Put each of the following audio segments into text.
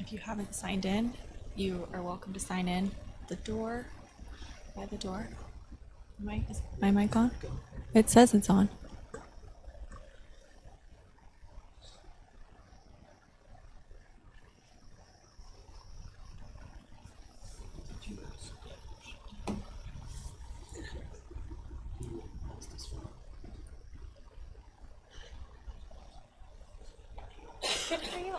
If you haven't signed in, you are welcome to sign in the door, by the door. Is my mic on? It says it's on. Good for you.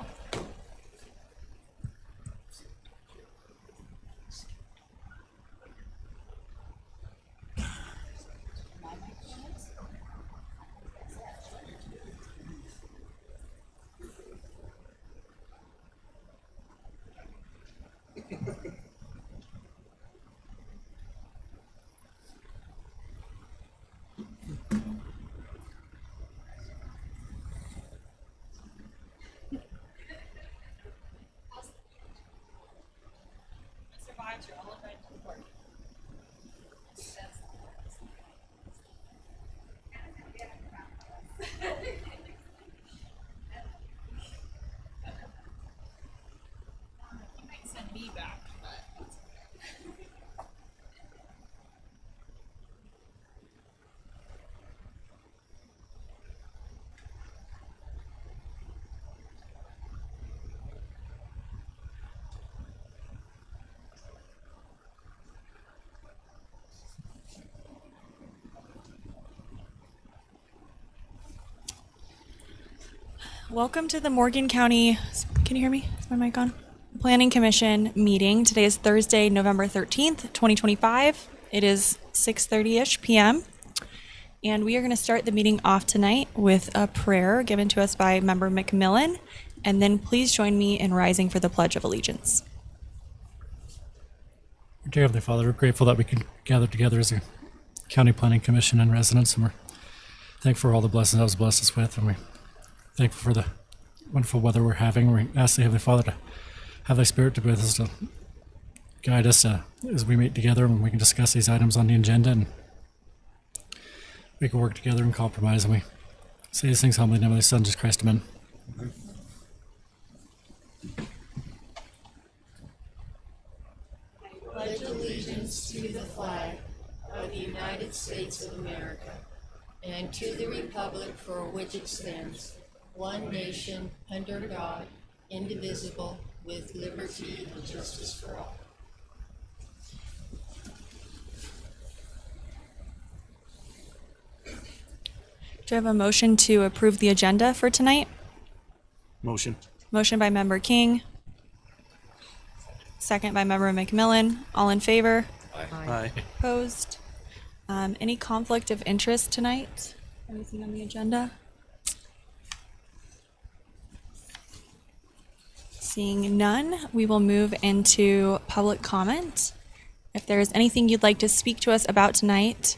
Welcome to the Morgan County, can you hear me? Is my mic on? Planning Commission meeting. Today is Thursday, November 13th, 2025. It is 6:30-ish p.m. And we are going to start the meeting off tonight with a prayer given to us by Member McMillan. And then please join me in rising for the Pledge of Allegiance. Dear Heavenly Father, we're grateful that we can gather together as a County Planning Commission and residents, and we're thankful for all the blessings that was blessed us with, and we're thankful for the wonderful weather we're having. We ask the Heavenly Father to have Thy Spirit to be with us, to guide us as we meet together and we can discuss these items on the agenda, and we can work together and compromise, and we say these things humbly in the name of Thy Son, Jesus Christ. Amen. Pledge allegiance to the flag of the United States of America and to the republic for which it stands, one nation, under God, indivisible, with liberty and justice for all. Do I have a motion to approve the agenda for tonight? Motion. Motion by Member King. Second by Member McMillan. All in favor? Aye. Opposed? Any conflict of interest tonight? Anything on the agenda? Seeing none, we will move into public comment. If there is anything you'd like to speak to us about tonight,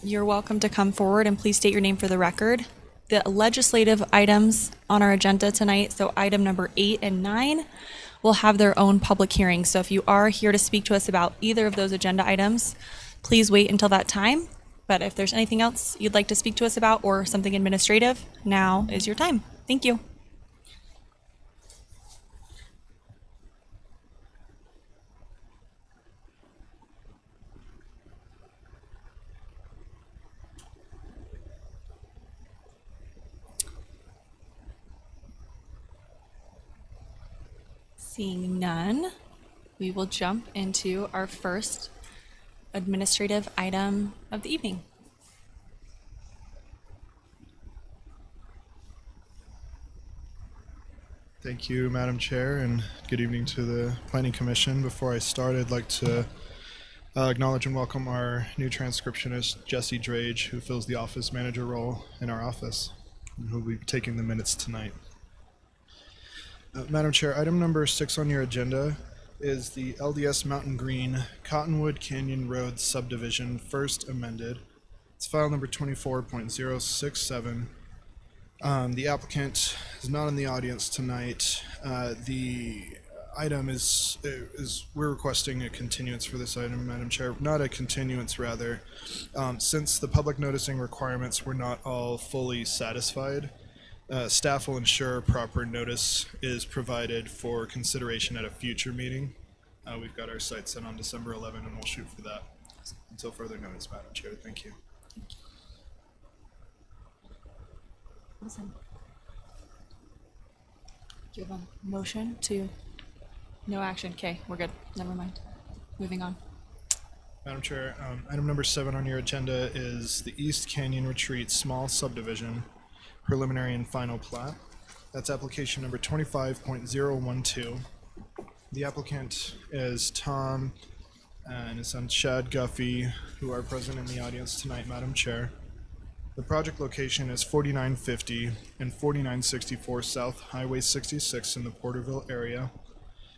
you're welcome to come forward and please state your name for the record. The legislative items on our agenda tonight, so item number 8 and 9, will have their own public hearings. So if you are here to speak to us about either of those agenda items, please wait until that time. But if there's anything else you'd like to speak to us about or something administrative, now is your time. Thank you. Seeing none, we will jump into our first administrative item of the evening. Thank you, Madam Chair, and good evening to the Planning Commission. Before I start, I'd like to acknowledge and welcome our new transcriptionist, Jesse Drage, who fills the office manager role in our office, and who will be taking the minutes tonight. Madam Chair, item number 6 on your agenda is the LDS Mountain Green Cottonwood Canyon Road subdivision, first amended. It's file number 24.067. The applicant is not in the audience tonight. The item is we're requesting a continuance for this item, Madam Chair. Not a continuance, rather, since the public noticing requirements were not all fully satisfied. Staff will ensure proper notice is provided for consideration at a future meeting. We've got our site set on December 11, and we'll shoot for that until further notice, Madam Chair. Thank you. Awesome. Do you have a motion to? No action. Okay, we're good. Never mind. Moving on. Madam Chair, item number 7 on your agenda is the East Canyon Retreat Small Subdivision Preliminary and Final Plat. That's application number 25.012. The applicant is Tom and his son Chad Guffey, who are present in the audience tonight, Madam Chair. The project location is 4950 and 4964 South Highway 66 in the Porterville area,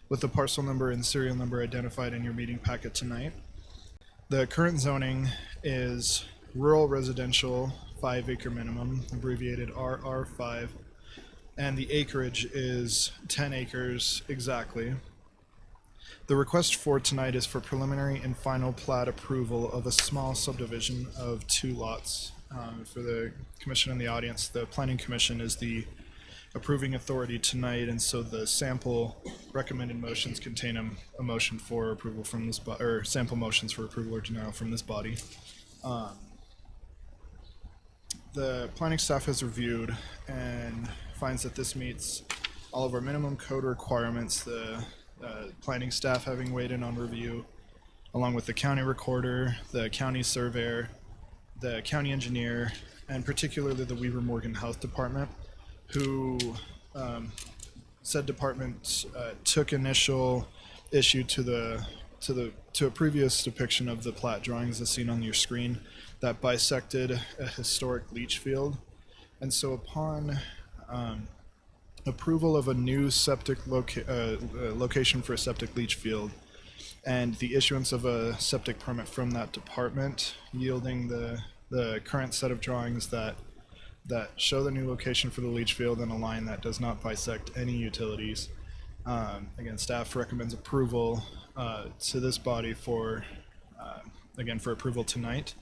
with the parcel number and serial number identified in your meeting packet tonight. The current zoning is rural residential 5-acre minimum, abbreviated RR5, and the acreage is 10 acres exactly. The request for tonight is for preliminary and final plat approval of a small subdivision of 2 lots. For the commission and the audience, the Planning Commission is the approving authority tonight, and so the sample recommended motions contain a motion for approval from this or sample motions for approval or denial from this body. The planning staff has reviewed and finds that this meets all of our minimum code requirements. The planning staff having weighed in on review, along with the county recorder, the county surveyor, the county engineer, and particularly the Weaver Morgan Health Department, who said department took initial issue to a previous depiction of the plat drawings as seen on your screen that bisected a historic leach field. And so upon approval of a new septic location for a septic leach field and the issuance of a septic permit from that department, yielding the current set of drawings that show the new location for the leach field and a line that does not bisect any utilities. Again, staff recommends approval to this body for approval tonight.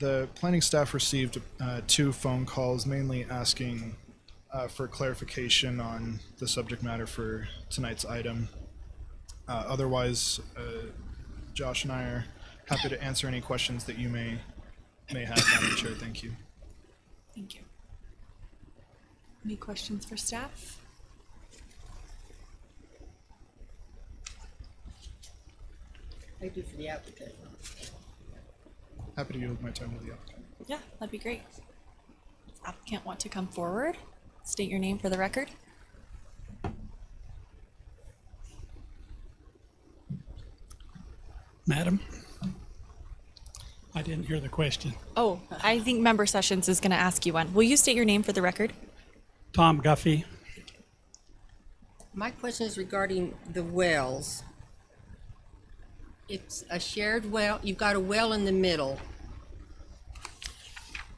The planning staff received 2 phone calls, mainly asking for clarification on the subject matter for tonight's item. Otherwise, Josh and I are happy to answer any questions that you may have, Madam Chair. Thank you. Thank you. Any questions for staff? I do for the applicant. Happy to yield my time to the applicant. Yeah, that'd be great. Does the applicant want to come forward? State your name for the record. Madam, I didn't hear the question. Oh, I think Member Sessions is going to ask you one. Will you state your name for the record? Tom Guffey. My question is regarding the wells. It's a shared well. You've got a well in the middle.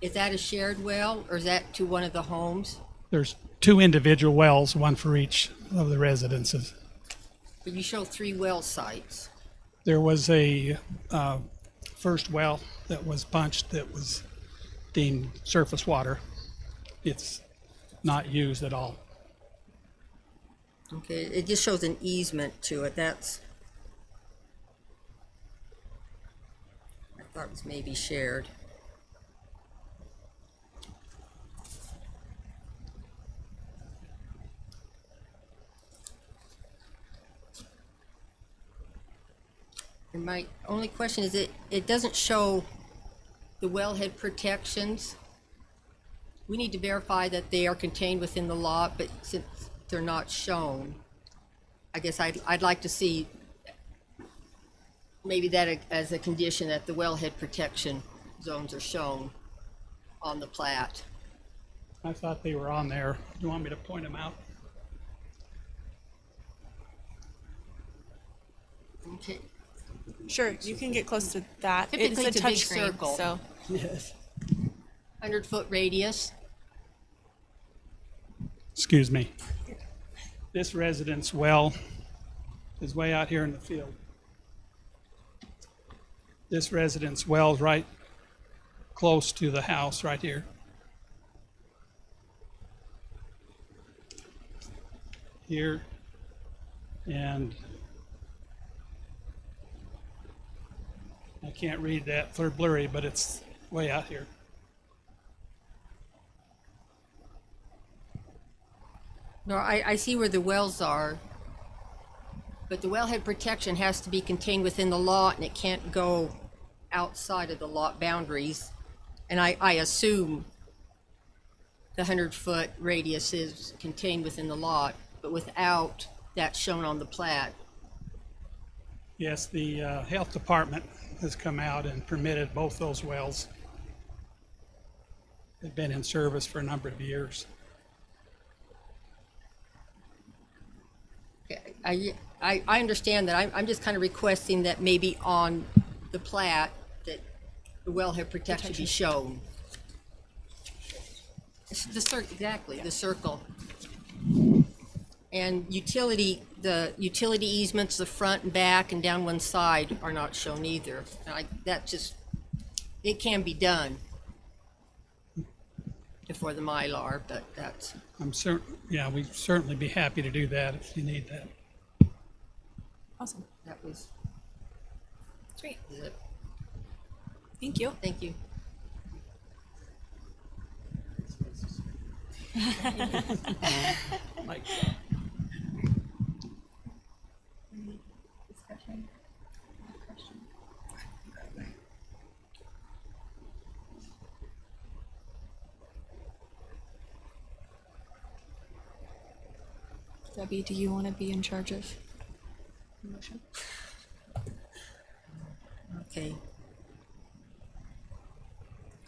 Is that a shared well, or is that to one of the homes? There's 2 individual wells, one for each of the residences. But you show 3 well sites. There was a first well that was punched that was deemed surface water. It's not used at all. Okay, it just shows an easement to it. That's, I thought it was maybe shared. And my only question is it doesn't show the wellhead protections. We need to verify that they are contained within the lot, but since they're not shown, I guess I'd like to see maybe that as a condition that the wellhead protection zones are shown on the plat. I thought they were on there. Do you want me to point them out? Okay. Sure, you can get close to that. Typically It's it's a a big touch screen, circle. so 100-foot radius. Excuse me. This residence well is way out here in the field. This residence well is right close to the house right here. here, and I can't read that, they're blurry, but it's way out here. No, I see where the wells are, but the wellhead protection has to be contained within the lot and it can't go outside of the lot boundaries. And I assume the 100-foot radius is contained within the lot, but without that shown on the plat. Yes, the health department has come out and permitted both those wells. They've been in service for a number of years. I understand that. I'm just kind of requesting that maybe on the plat that the wellhead protection be shown. The circle, exactly, the circle. And the utility easements, the front and back and down one side are not shown either. That just, it can be done before the Mylar, but that's, Yeah, we'd certainly be happy to do that if you need that. Awesome. that was Great. it. Thank you. Thank you. Debbie, do you want to be in charge of the motion? Okay.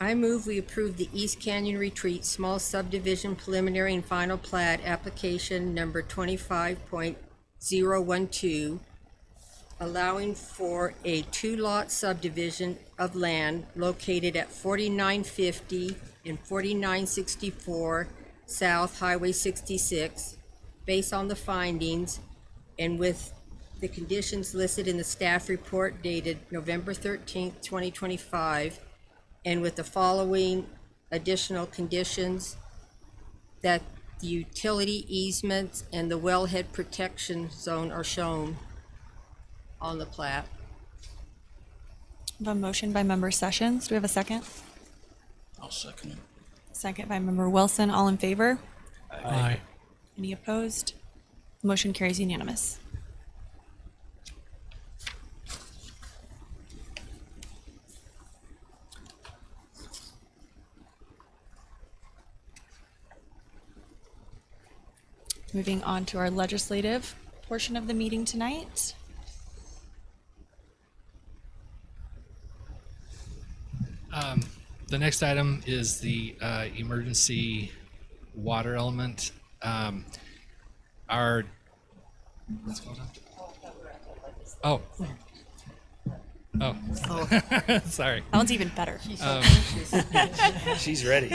I move we approve the East Canyon Retreat Small Subdivision Preliminary and Final Plat Application Number 25.012, allowing for a two-lot subdivision of land located at 4950 and 4964 South Highway 66, based on the findings and with the conditions listed in the staff report dated November 13th, 2025, and with the following additional conditions: that the utility easements and the wellhead protection zone are shown on the plat. We have a motion by member Sessions. Do we have a second? I'll second it. Second by member Wilson. All in favor? Aye. Any opposed? Motion carries unanimous. Moving on to our legislative portion of the meeting tonight. The next item is the emergency water element. Our what's going on? Oh, sorry. That one's even better. She's ready.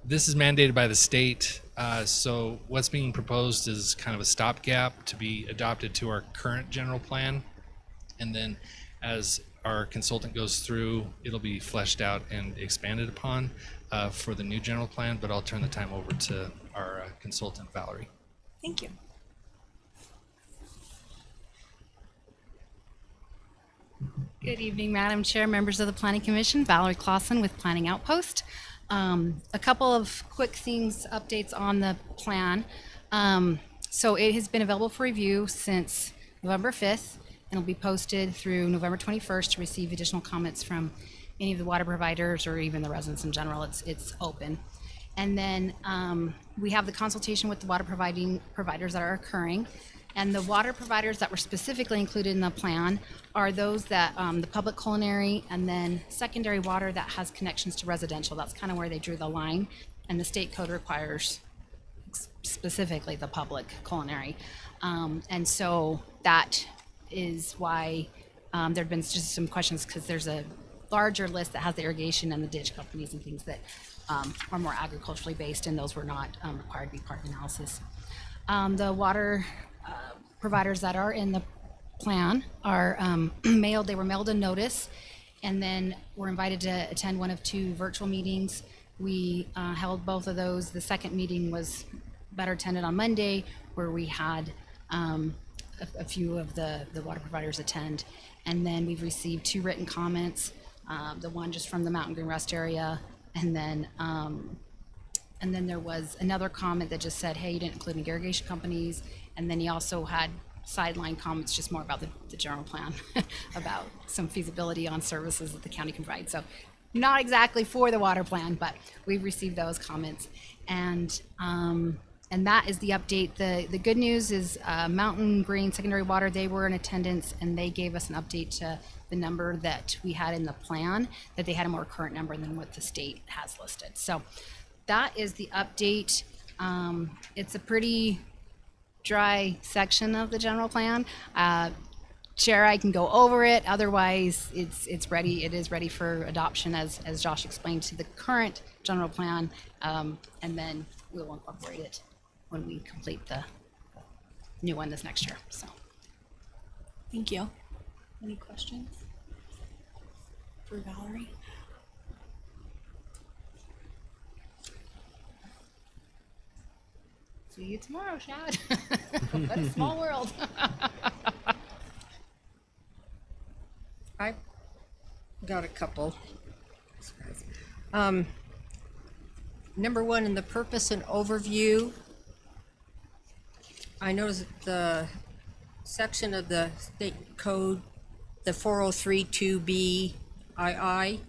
This is mandated by the state. So what's being proposed is kind of a stopgap to be adopted to our current general plan. And then as our consultant goes through, it'll be fleshed out and expanded upon for the new general plan, but I'll turn the time over to our consultant, Valerie. Thank you. Good evening, Madam Chair, members of the Planning Commission. Valerie Clausen with Planning Outpost. A couple of quick things, updates on the plan. So it has been available for review since November 5th, and will be posted through November 21st to receive additional comments from any of the water providers or even the residents in general. It's open. And then we have the consultation with the water providers that are occurring. And the water providers that were specifically included in the plan are those that the public culinary and then secondary water that has connections to residential. That's kind of where they drew the line. And the state code requires specifically the public culinary. And so that is why there've been just some questions, because there's a larger list that has the irrigation and the ditch companies and things that are more agriculturally based, and those were not required to be part of the analysis. The water providers that are in the plan are they were mailed a notice and then were invited to attend one of two virtual meetings. We held both of those. The second meeting was better attended on Monday, where we had a few of the water providers attend. And then we've received 2 written comments, the one just from the Mountain Green Rest area, and then there was another comment that just said, hey, you didn't include any irrigation companies. And then he also had sideline comments just more about the general plan, about some feasibility on services that the county can provide. So not exactly for the water plan, but we've received those comments. And that is the update. The good news is Mountain Green Secondary Water, they were in attendance, and they gave us an update to the number that we had in the plan, that they had a more current number than what the state has listed. So that is the update. It's a pretty dry section of the general plan. Chair, I can go over it. Otherwise, it's ready. It is ready for adoption, as Josh explained, to the current general plan, and then we'll incorporate it when we complete the new one this next year. So, Thank you. Any questions for Valerie? see you tomorrow, Shad. What a small world. I got a couple. Number 1, in the purpose and overview, I noticed the section of the state code, the 403(2)B II.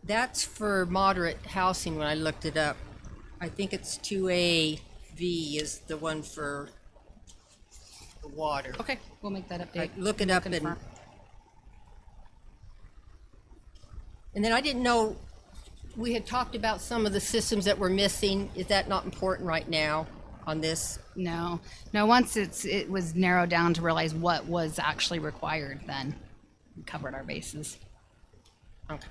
That's for moderate housing when I looked it up. I think it's 2AV is the one for the water. Okay, we'll make that update. Look it We'll up confirm. and then I didn't know, we had talked about some of the systems that were missing. Is that not important right now on this? No, once it was narrowed down to realize what was actually required, then we covered our bases. Okay.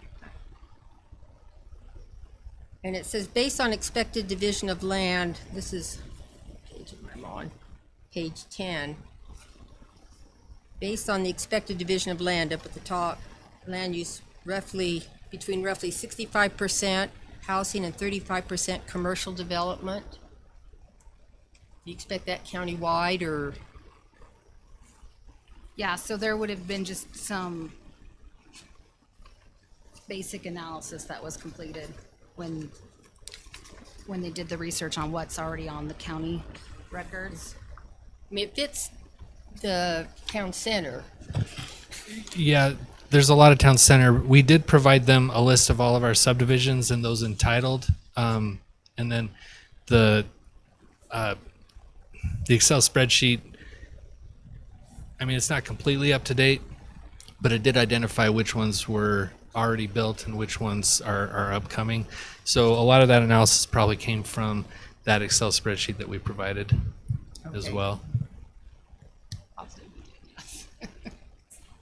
And it says, based on expected division of land, this is, page I'm on, page 10. Based on the expected division of land up at the top, land use between roughly 65% housing and 35% commercial development. Do you expect that countywide, or? Yeah, so there would have been just some basic analysis that was completed when they did the research on what's already on the county records. I mean, it fits the town center. Yeah, there's a lot of town center. We did provide them a list of all of our subdivisions and those entitled, and then the Excel spreadsheet. I mean, it's not completely up to date, but it did identify which ones were already built and which ones are upcoming. So a lot of that analysis probably came from that Excel spreadsheet that we provided as Okay. well.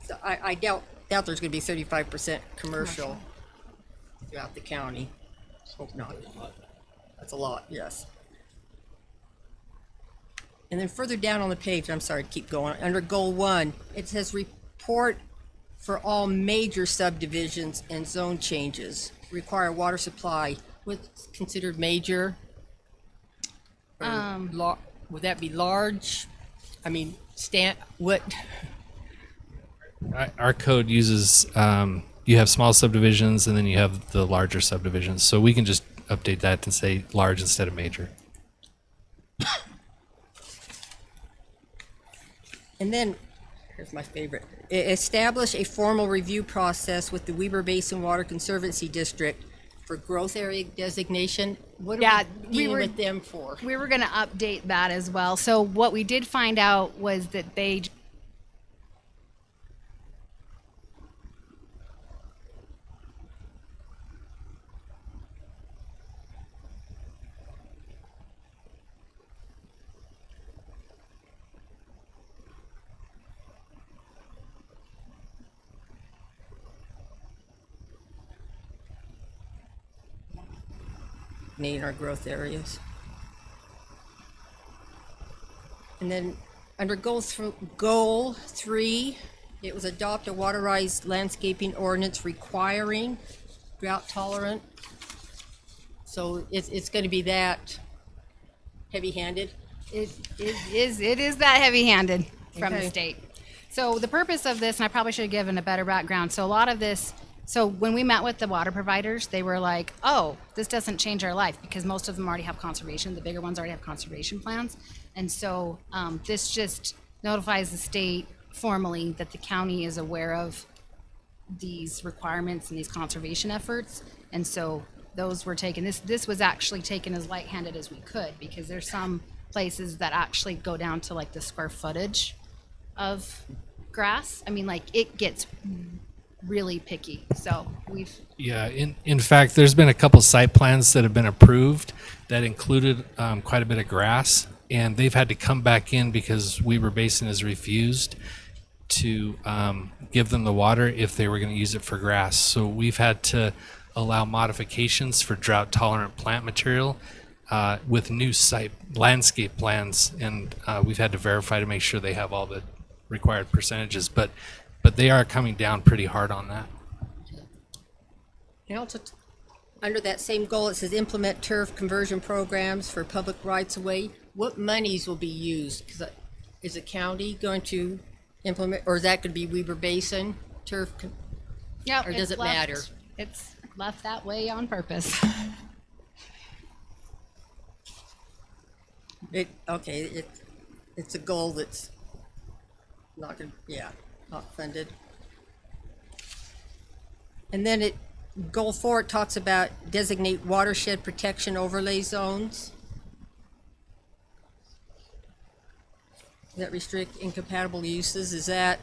So I doubt there's gonna be 35% commercial throughout the county. Hope not. That's a lot, yes. And then further down on the page, I'm sorry to keep going, under goal 1, it says report for all major subdivisions and zone changes require water supply. What's considered major? Or would that be large? I mean, what? Our code uses, you have small subdivisions and then you have the larger subdivisions. So we can just update that and say large instead of major. And then, here's my favorite. Establish a formal review process with the Weber Basin Water Conservancy District for growth area designation. What are we dealing with them for? We were going to update that as well. So what we did find out was that they need our growth areas. And then under goal 3, it was adopt a waterized landscaping ordinance requiring drought tolerant. So it's going to be that heavy-handed? It is that heavy-handed from the Okay. state. So the purpose of this, and I probably should have given a better background. So a lot of this, so when we met with the water providers, they were like, "Oh, this doesn't change our life," because most of them already have conservation. The bigger ones already have conservation plans, and so this just notifies the state formally that the county is aware of these requirements and these conservation efforts, and so those were taken. This was actually taken as light-handed as we could, because there's some places that actually go down to like the square footage of grass. I mean, like, it gets really picky. So we've Yeah, in fact, there's been a couple site plans that have been approved that included quite a bit of grass, and they've had to come back in because Weber Basin has refused to give them the water if they were going to use it for grass. So we've had to allow modifications for drought-tolerant plant material with new site landscape plans, and we've had to verify to make sure they have all the required percentages. But they are coming down pretty hard on that. And also, under that same goal, it says implement turf conversion programs for public rights-of-way. What monies will be used? 'Cause is the county going to implement, or is that going to be Weber Basin turf? yeah. Or does it matter? It's left that way on purpose. It's a goal that's not going to, yeah, not funded. And then goal 4, it talks about designate watershed protection overlay zones. That restrict incompatible uses, is that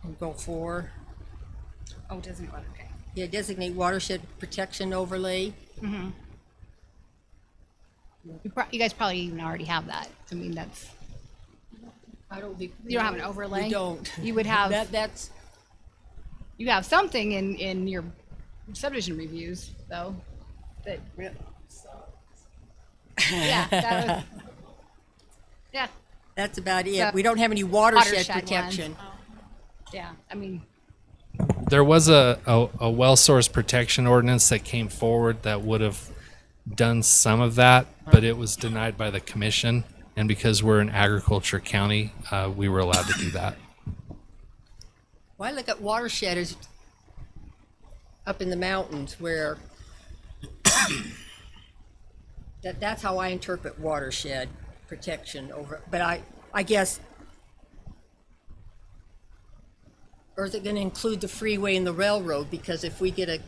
in goal 4? Oh, doesn't go okay. Yeah, designate watershed protection overlay. You guys probably even already have that. I mean, that's, I don't think. you don't have an overlay. We don't. You would have. That's, You have something in your subdivision reviews, though. That yeah, that was, yeah, that's about it. The We don't have any watershed watershed one. protection. yeah. I mean, There was a well source protection ordinance that came forward that would have done some of that, but it was denied by the commission. And because we're an agriculture county, we were allowed to do that. Well, I look at watershed as up in the mountains where that's how I interpret watershed protection over, but I guess, or is it going to include the freeway and the railroad? Because if we get a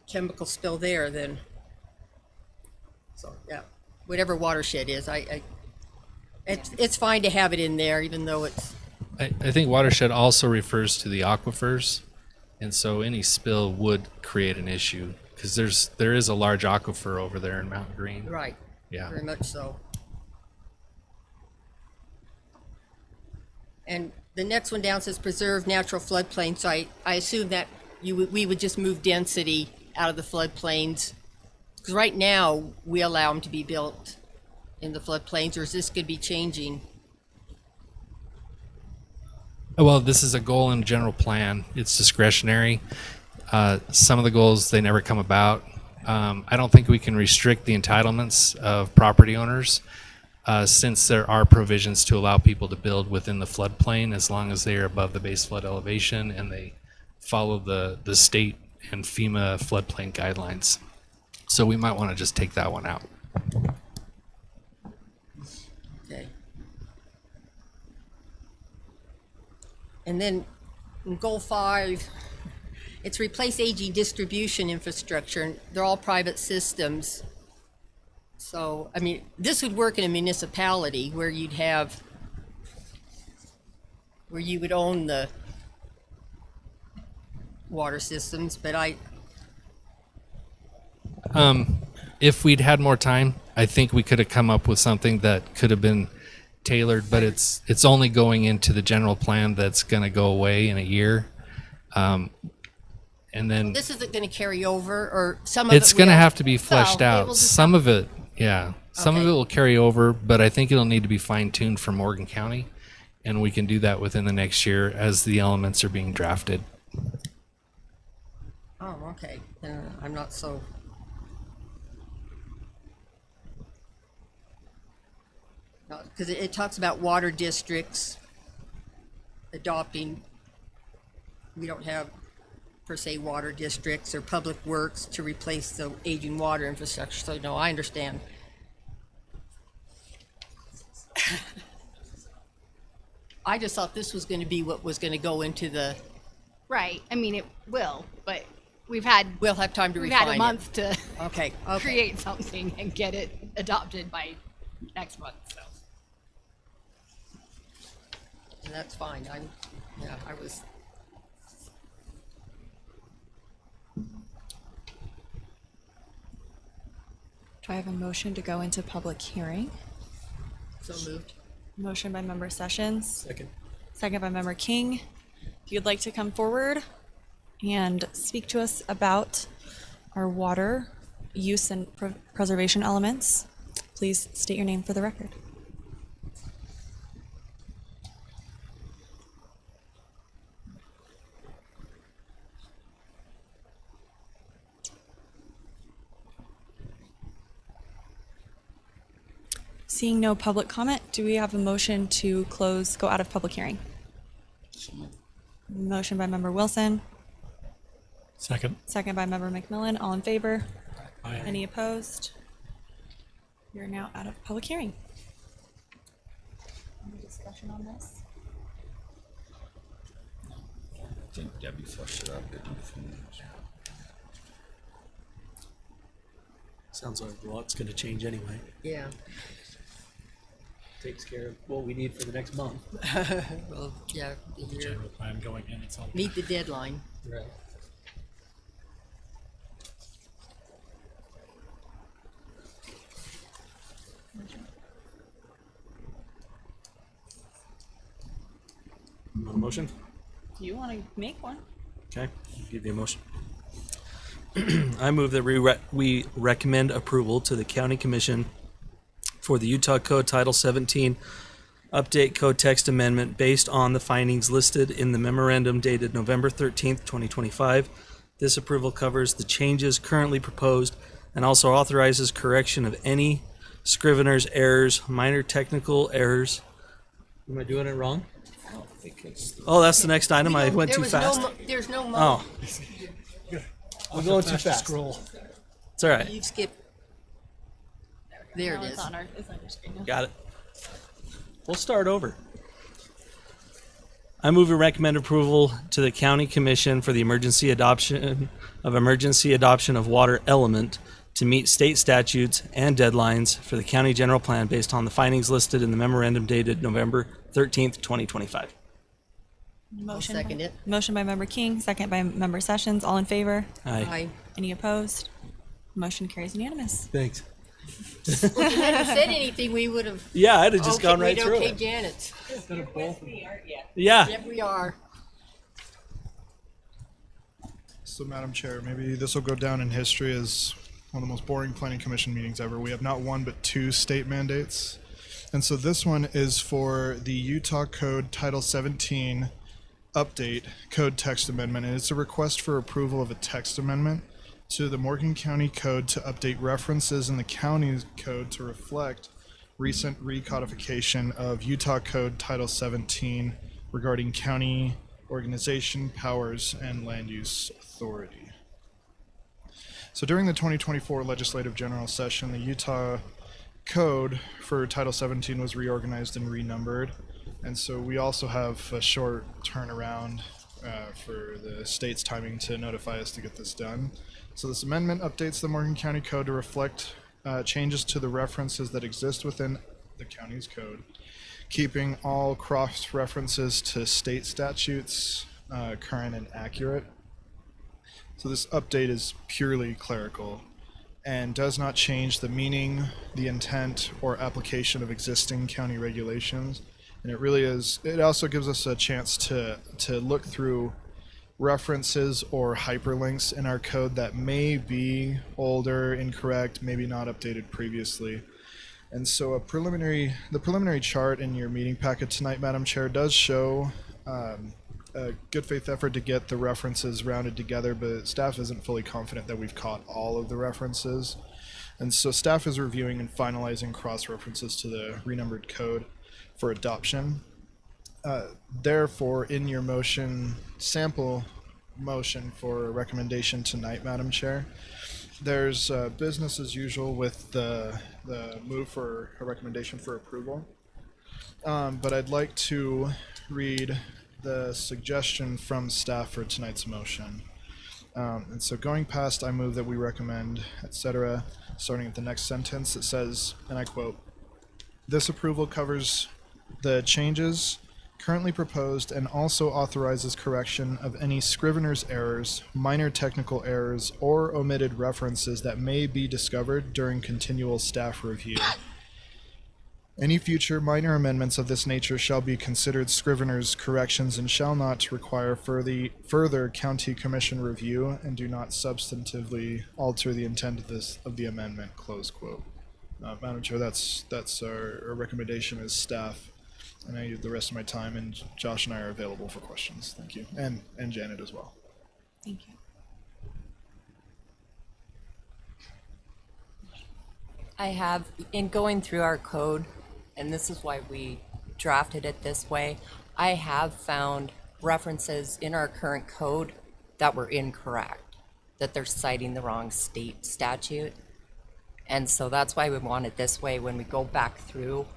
chemical spill there, then, so, yeah, whatever watershed is, it's fine to have it in there, even though it's, I think watershed also refers to the aquifers, and so any spill would create an issue because there is a large aquifer over there in Mount Green. right, Yeah. very much so. And the next one down says preserve natural floodplain, so I assume that we would just move density out of the floodplains. Because right now, we allow them to be built in the floodplains, or is this going to be changing? Well, this is a goal in general plan. It's discretionary. Some of the goals, they never come about. I don't think we can restrict the entitlements of property owners since there are provisions to allow people to build within the floodplain as long as they are above the base flood elevation and they follow the state and FEMA floodplain guidelines. So we might want to just take that one out. Okay. And then in goal 5, it's replace aging distribution infrastructure, and they're all private systems. So, I mean, this would work in a municipality where you would own the water systems, but If we'd had more time, I think we could have come up with something that could have been tailored, but it's only going into the general plan that's going to go away in a year. And then this isn't going to carry over, or some of it it's going to will? have to be fleshed it out. will just Some of it, yeah. Some of Okay. it will carry over, but I think it'll need to be fine tuned for Morgan County. And we can do that within the next year as the elements are being drafted. Oh, okay. Then I'm not so. Because it talks about water districts adopting, we don't have per se water districts or public works to replace the aging water infrastructure, so no, I understand. I just thought this was gonna be what was gonna go into the, Right. I mean, it will, but we've had we'll have time to we've refine had a it. month to Okay. create something and get it adopted by next month. So And that's fine, I was, Do I have a motion to go into public hearing? so moved. Motion by member Sessions, Second. second by member King. If you'd like to come forward and speak to us about our water use and preservation elements, please state your name for the record. Seeing no public comment, do we have a motion to go out of public hearing? Motion by member Wilson, Second. second by member McMillan. All in favor? Aye. Any opposed? You're now out of public hearing. Any discussion on this? I think Debbie flushed it up. Sounds like a lot's gonna change anyway. Yeah, Takes care of what we need for the next month. well, yeah, the year, General plan going in, it's all. meet the deadline. Right. You want a motion? Do you want to make one? Okay, I'll give you a motion. I move that we recommend approval to the County Commission for the Utah Code Title 17 Update Code Text Amendment based on the findings listed in the memorandum dated November 13th, 2025. This approval covers the changes currently proposed and also authorizes correction of any scrivener's errors, minor technical errors. Am I doing it wrong? I don't think it's. Oh, that's the next item. I went There too was fast. There's no Oh, I'm going too fast. Scroll. it's all right. You've skipped. There it is. It's on your screen now. Got it. We'll start over. I move to recommend approval to the County Commission for the emergency adoption of water element to meet state statutes and deadlines for the county general plan based on the findings listed in the memorandum dated November 13th, 2025. Motion. second it. Motion by member King, second by member Sessions. All in favor? Aye. Any opposed? Motion carries unanimous. Thanks. If you hadn't said anything, we would have. Yeah, I'd have just gone right we'd through okay it. Janet. Yeah. Yep, we are. So, Madam Chair, maybe this will go down in history as one of the most boring planning commission meetings ever. We have not one but two state mandates. And so this one is for the Utah Code Title 17 Update Code Text Amendment. And it's a request for approval of a text amendment to the Morgan County Code to update references in the county's code to reflect recent recodification of Utah Code Title 17 regarding county organization, powers, and land use authority. So during the 2024 legislative general session, the Utah Code for Title 17 was reorganized and renumbered. And so we also have a short turnaround for the state's timing to notify us to get this done. So this amendment updates the Morgan County Code to reflect changes to the references that exist within the county's code, keeping all cross references to state statutes current and accurate. So this update is purely clerical and does not change the meaning, the intent, or application of existing county regulations. And it really is, it also gives us a chance to look through references or hyperlinks in our code that may be older, incorrect, maybe not updated previously. And so the preliminary chart in your meeting packet tonight, Madam Chair, does show a good faith effort to get the references rounded together, but staff isn't fully confident that we've caught all of the references. And so staff is reviewing and finalizing cross-references to the renumbered code for adoption. Therefore, in your motion, sample motion for a recommendation tonight, Madam Chair, there's business as usual with the move for a recommendation for approval. But I'd like to read the suggestion from staff for tonight's motion. And so going past, I move that we recommend, etc., starting at the next sentence, it says, and I quote, "This approval covers the changes currently proposed and also authorizes correction of any scrivener's errors, minor technical errors, or omitted references that may be discovered during continual staff review. Any future minor amendments of this nature shall be considered scrivener's corrections and shall not require further county commission review and do not substantively alter the intent of the amendment," close quote. Madam Chair, that's our recommendation as staff. And I use the rest of my time, and Josh and I are available for questions. Thank you. And Janet as well. Thank you. I have, in going through our code, and this is why we drafted it this way, I have found references in our current code that were incorrect, that they're citing the wrong state statute. And so that's why we want it this way. When we go back through,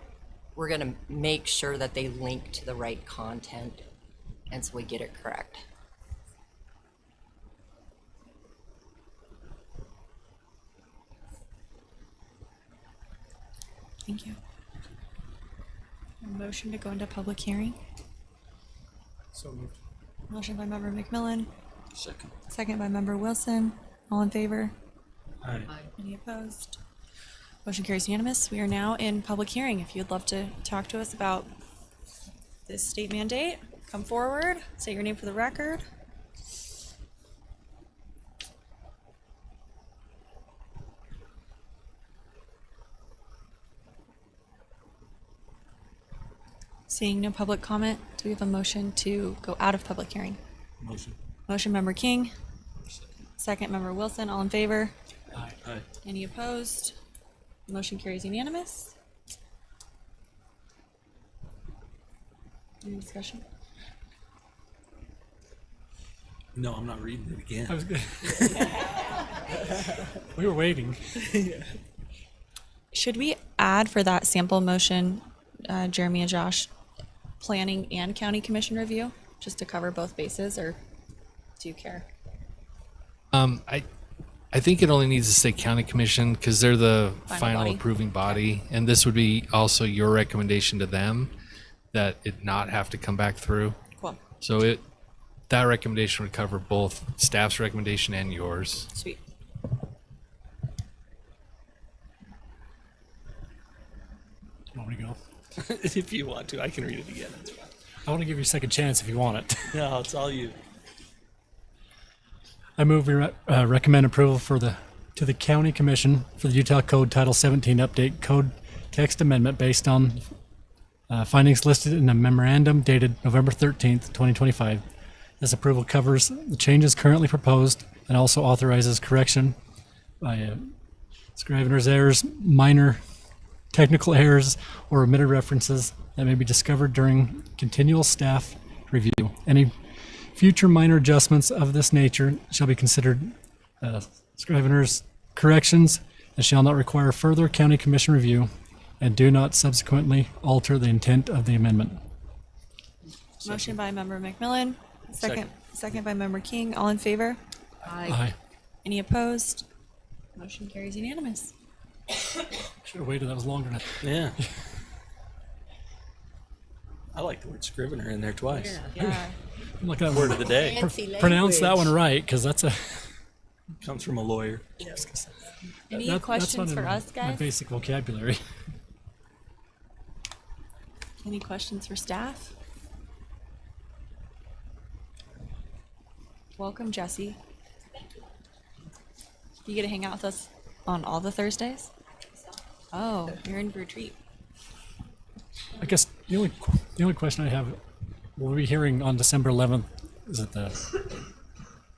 we're going to make sure that they link to the right content, and so we get it correct. Thank you. A motion to go into public hearing. So moved. Motion by member McMillan, Second. second by member Wilson. All in favor? Aye. Any opposed? Motion carries unanimous. We are now in public hearing. If you'd love to talk to us about this state mandate, come forward, say your name for the record. Seeing no public comment, do we have a motion to go out of public hearing? Motion. Motion member King, second member Wilson. All in favor? Aye. Any opposed? Motion carries unanimous. Any discussion? No, I'm not reading it again. I was good. We were waiting. Should we add for that sample motion, Jeremy and Josh, planning and county commission review, just to cover both bases, or do you care? I think it only needs to say county commission because they're the Final final body. approving body, and this would be also your recommendation to them that it not have to come back through. Cool. So that recommendation would cover both staff's recommendation and yours. Sweet. Want me to go? If you want to, I can read it again. That's fine. I want to give you a second chance if you want it. No, it's all you. I move we recommend approval to the county commission for the Utah Code Title 17 update code text amendment based on findings listed in a memorandum dated November 13th, 2025. This approval covers the changes currently proposed and also authorizes correction by scrivener's errors, minor technical errors, or omitted references that may be discovered during continual staff review. Any future minor adjustments of this nature shall be considered scrivener's corrections and shall not require further county commission review and do not subsequently alter the intent of the amendment. Motion by member McMillan, second by member King. All in favor? Aye. Any opposed? Motion carries unanimous. Should have waited, that was longer than Yeah. I like the word scrivener in there twice. Yeah. Look at that Word of the day. Fancy Pronounce that one language. right, because that's a Comes from a lawyer. Any that's questions not for in us, my guys? basic vocabulary. Any questions for staff? Welcome, Jesse. You get to hang out with us on all the Thursdays? Oh, you're in for a treat. I guess the only question I have, we'll be hearing on December 11th, is it the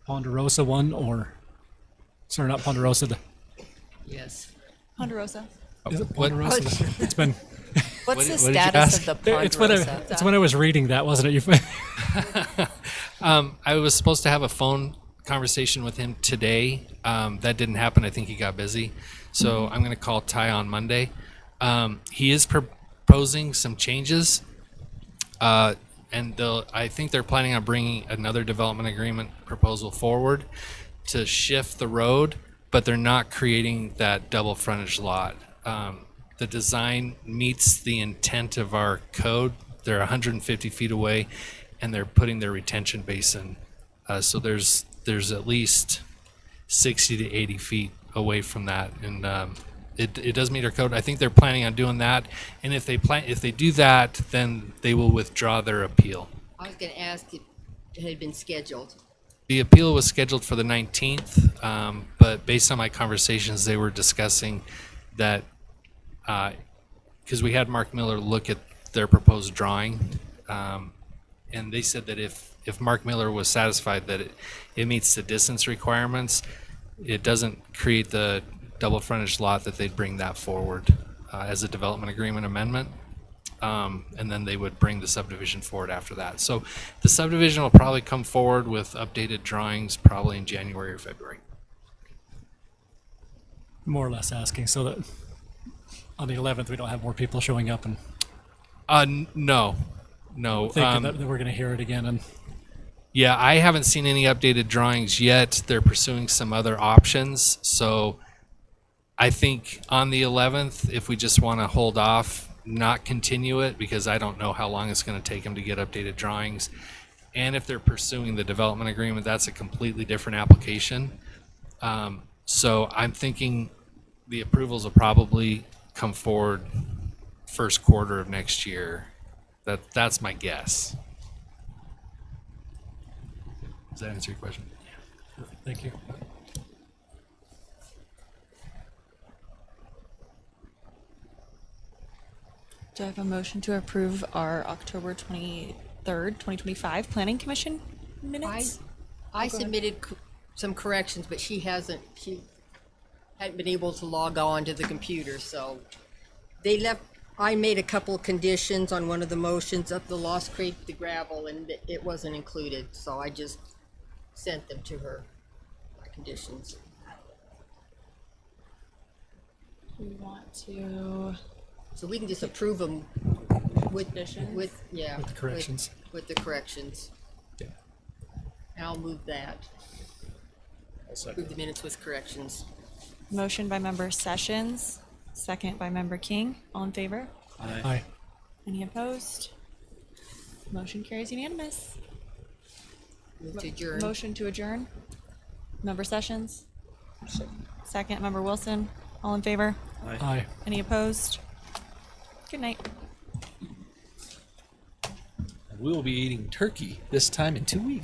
Ponderosa one, or sorry, not Ponderosa, Yes. Ponderosa. Is it What- Ponderosa? It's been. What's What the did you status ask? of the It's when Ponderosa? it's when I was reading that, wasn't it? I was supposed to have a phone conversation with him today. That didn't happen. I think he got busy. So I'm going to call Ty on Monday. He is proposing some changes. I think they're planning on bringing another development agreement proposal forward to shift the road, but they're not creating that double frontage lot. The design meets the intent of our code. They're 150 feet away, and they're putting their retention basin. So there's at least 60 to 80 feet away from that, and it does meet our code. I think they're planning on doing that, and if they do that, then they will withdraw their appeal. I was gonna ask if it had been scheduled. The appeal was scheduled for the 19th, but based on my conversations, they were discussing that because we had Mark Miller look at their proposed drawing, and they said that if Mark Miller was satisfied that it meets the distance requirements, it doesn't create the double frontage lot, that they'd bring that forward as a development agreement amendment. And then they would bring the subdivision forward after that. So the subdivision will probably come forward with updated drawings probably in January or February. More or less asking so that on the 11th we don't have more people showing up and No. thinking that we're going to hear it again. And Yeah, I haven't seen any updated drawings yet. They're pursuing some other options. So I think on the 11th, if we just want to hold off, not continue it, because I don't know how long it's going to take them to get updated drawings. And if they're pursuing the development agreement, that's a completely different application. So I'm thinking the approvals will probably come forward first quarter of next year. That's my guess. Does that answer your question? thank you. Do I have a motion to approve our October 23rd, 2025 Planning Commission minutes? I submitted some corrections, but she hadn't been able to log on to the computer, so I made a couple of conditions on one of the motions up the Lost Creek, the gravel, and it wasn't included, so I just sent them to her, my conditions. Do we want to? So we can just approve them with Conditions? yeah. With the corrections. With the corrections. Yeah. And I'll move that. Approve the minutes with corrections. Motion by member Sessions, second by member King. All in favor? Aye. Any opposed? Motion carries unanimous. Move to adjourn. Motion to adjourn. Member Sessions. Second, member Wilson. All in favor? Aye. Any opposed? Good night. We will be eating turkey this time in 2 weeks.